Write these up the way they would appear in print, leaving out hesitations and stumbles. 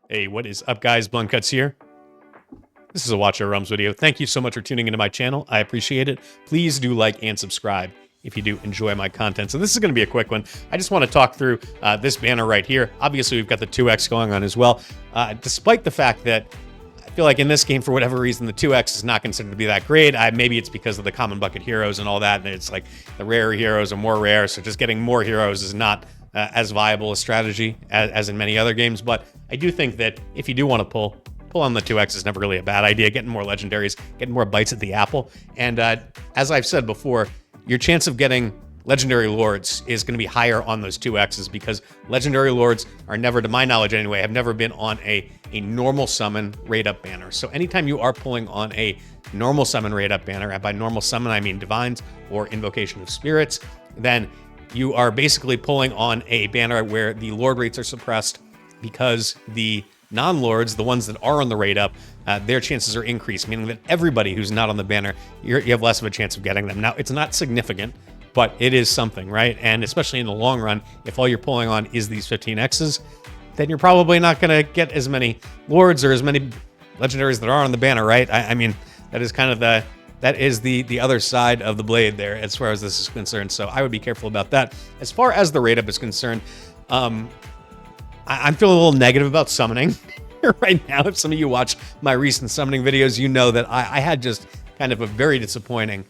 Hey, what is up, guys? Blunt Cuts here. This is a Watch Your Realms video. Thank you so much for tuning into my channel. I appreciate it. Please do like and subscribe if you do enjoy my content. So this is going to be a quick one. I just want to talk through this banner right here. Obviously, we've got the 2X going on as well. Despite the fact that I feel like in this game, for whatever reason, the 2X is not considered to be that great. Maybe it's because of the common bucket heroes and all that. And it's like the rare heroes are more rare. So just getting more heroes is not as viable a strategy as in many other games. But I do think that if you do want to pull on the 2X is never really a bad idea. Getting more legendaries, getting more bites at the apple. And as I've said before, your chance of getting legendary lords is going to be higher on those 2Xs because legendary lords are never, to my knowledge anyway, have never been on a normal summon raid up banner. So anytime you are pulling on a normal summon raid up banner, and by normal summon I mean divines or invocation of spirits, then you are basically pulling on a banner where the lord rates are suppressed because the non-lords, the ones that are on the raid up, their chances are increased, meaning that everybody who's not on the banner, you have less of a chance of getting them. Now, it's not significant, but it is something, right? And especially in the long run, if all you're pulling on is these 15Xs, then you're probably not going to get as many lords or as many legendaries that are on the banner, right? I mean, that is kind of the other side of the blade there as far as this is concerned. So I would be careful about that. As far as the raid up is concerned, I'm feeling a little negative about summoning right now. If some of you watch my recent summoning videos, you know that I had just kind of a very disappointing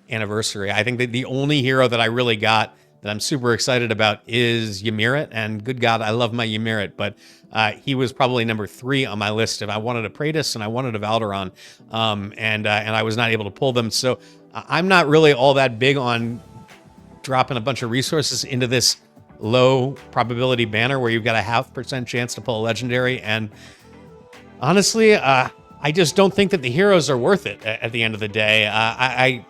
anniversary. I think that the only hero that I really got that I'm super excited about is Ymir, and good God, I love my Ymir, but he was probably number 3 on my list. If I wanted a Praetus and I wanted a Valderon, and I was not able to pull them. So I'm not really all that big on dropping a bunch of resources into this low probability banner where you've got a 0.5% chance to pull a legendary. And honestly, I just don't think that the heroes are worth it at the end of the day.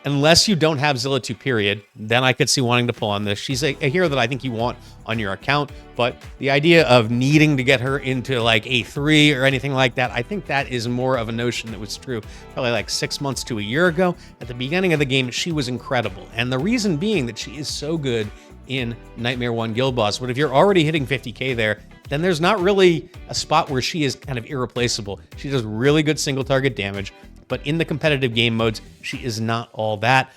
Unless you don't have Zilitu, period, then I could see wanting to pull on this. She's a hero that I think you want on your account, but the idea of needing to get her into like A3 or anything like that, I think that is more of a notion that was true probably like 6 months to a year ago. At the beginning of the game, she was incredible. And the reason being that she is so good in Nightmare 1 Guild Boss. But if you're already hitting 50k there, then there's not really a spot where she is kind of irreplaceable. She does really good single target damage, but in the competitive game modes, she is not all that.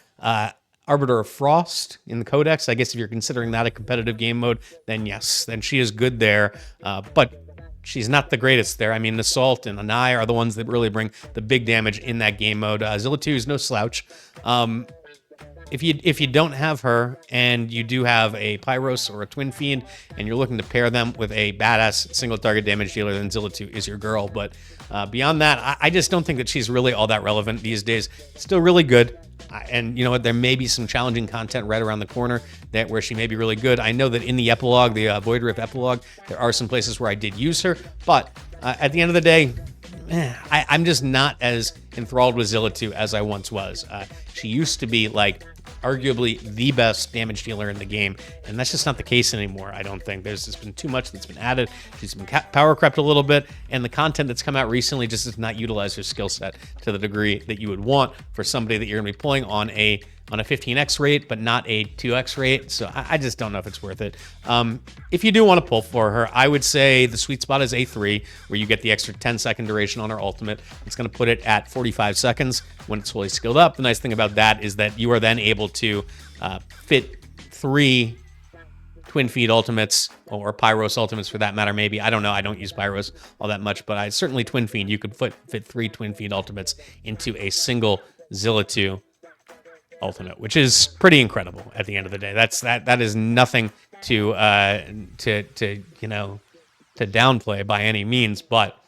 Arbiter of Frost in the Codex, I guess if you're considering that a competitive game mode, then yes, then she is good there. But she's not the greatest there. I mean, Assault and Anai are the ones that really bring the big damage in that game mode. Zilitu is no slouch. If you don't have her and you do have a Pyros or a Twin Fiend and you're looking to pair them with a badass single target damage dealer, then Zilitu is your girl. But beyond that, I just don't think that she's really all that relevant these days. Still really good. And you know what? There may be some challenging content right around the corner where she may be really good. I know that in the epilogue, the Void Rift epilogue, there are some places where I did use her. But at the end of the day, I'm just not as enthralled with Zilitu as I once was. She used to be like arguably the best damage dealer in the game, and that's just not the case anymore. I don't think there's just been too much that's been added. She's been power crept a little bit, and the content that's come out recently just does not utilize her skill set to the degree that you would want for somebody that you're going to be pulling on a 15x rate, but not a 2x rate. So I just don't know if it's worth it. If you do want to pull for her, I would say the sweet spot is A3, where you get the extra 10-second duration on her ultimate. It's going to put it at 45 seconds when it's fully skilled up. The nice thing about that is that you are then able to fit 3 Twin Feed ultimates, or Pyros ultimates for that matter, maybe. I don't know. I don't use Pyros all that much, but certainly Twin Feed, you could fit 3 Twin Feed ultimates into a single Zilitu ultimate, which is pretty incredible at the end of the day. That is nothing to downplay by any means, but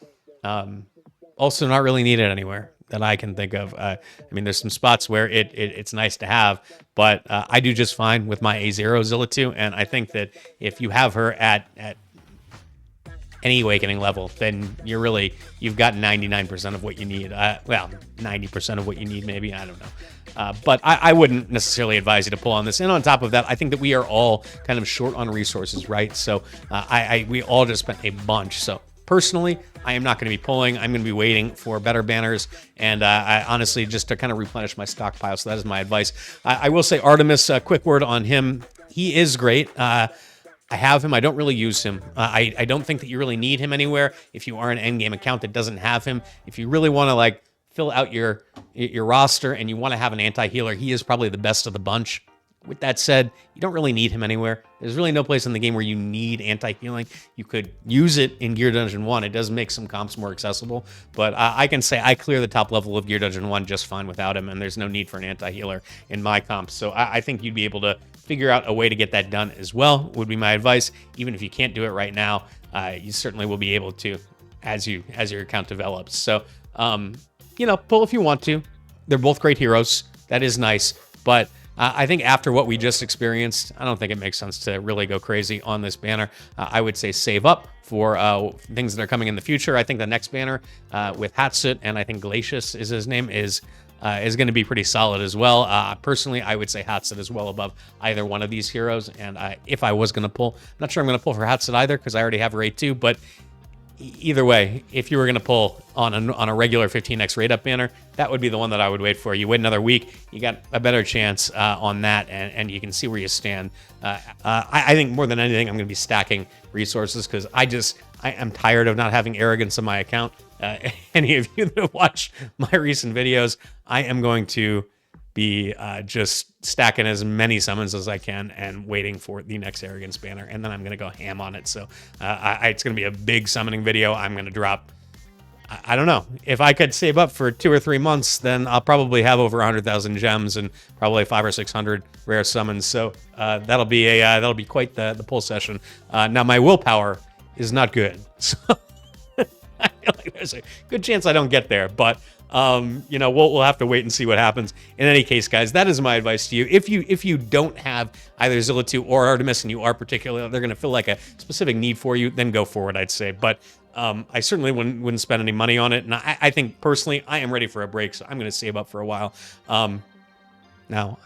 also not really needed anywhere that I can think of. I mean, there's some spots where it's nice to have, but I do just fine with my A0 Zilitu, and I think that if you have her at any awakening level, then you've got 99% of what you need. Well, 90% of what you need, maybe. I don't know. But I wouldn't necessarily advise you to pull on this. And on top of that, I think that we are all kind of short on resources, right? So we all just spent a bunch. So personally, I am not going to be pulling. I'm going to be waiting for better banners, and I honestly just to kind of replenish my stockpile. So that is my advice. I will say Artemis, a quick word on him. He is great. I have him. I don't really use him. I don't think that you really need him anywhere if you are an endgame account that doesn't have him. If you really want to like fill out your roster and you want to have an anti-healer, he is probably the best of the bunch. With that said, you don't really need him anywhere. There's really no place in the game where you need anti-healing. You could use it in Gear Dungeon 1. It does make some comps more accessible, but I can say I clear the top level of Gear Dungeon 1 just fine without him, and there's no need for an anti-healer in my comps. So I think you'd be able to figure out a way to get that done as well, would be my advice. Even if you can't do it right now, you certainly will be able to as your account develops. So, pull if you want to. They're both great heroes. That is nice, but I think after what we just experienced, I don't think it makes sense to really go crazy on this banner. I would say save up for things that are coming in the future. I think the next banner with Hatsit, and I think Glacius is his name, is going to be pretty solid as well. Personally, I would say Hatsit is well above either one of these heroes. And if I was going to pull, I'm not sure I'm going to pull for Hatsit either because I already have Raid 2, but either way, if you were going to pull on a regular 15x rate up banner, that would be the one that I would wait for. You wait another week, you got a better chance on that, and you can see where you stand. I think more than anything, I'm going to be stacking resources because I am tired of not having arrogance in my account. Any of you that have watched my recent videos, I am going to be just stacking as many summons as I can and waiting for the next arrogance banner, and then I'm going to go ham on it. So it's going to be a big summoning video. I'm going to drop, I don't know, if I could save up for 2 or 3 months, then I'll probably have over 100,000 gems and probably 500 or 600 rare summons. So that'll be quite the pull session. Now my willpower is not good, so I feel like there's a good chance I don't get there, but we'll have to wait and see what happens. In any case, guys, that is my advice to you. If you don't have either Zilitu or Artemis, and you are particularly, they're going to feel like a specific need for you, then go for it, I'd say. But I certainly wouldn't spend any money on it. And I think personally, I am ready for a break, so I'm going to save up for a while. Now,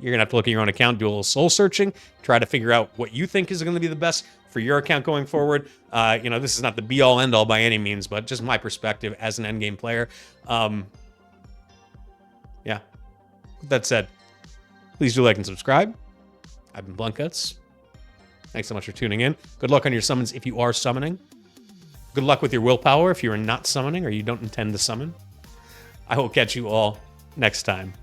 you're going to have to look at your own account, do a little soul searching, try to figure out what you think is going to be the best for your account going forward. This is not the be-all, end-all by any means, but just my perspective as an endgame player. Yeah. With that said, please do like and subscribe. I've been Bluntguts. Thanks so much for tuning in. Good luck on your summons if you are summoning. Good luck with your willpower if you are not summoning or you don't intend to summon. I will catch you all next time.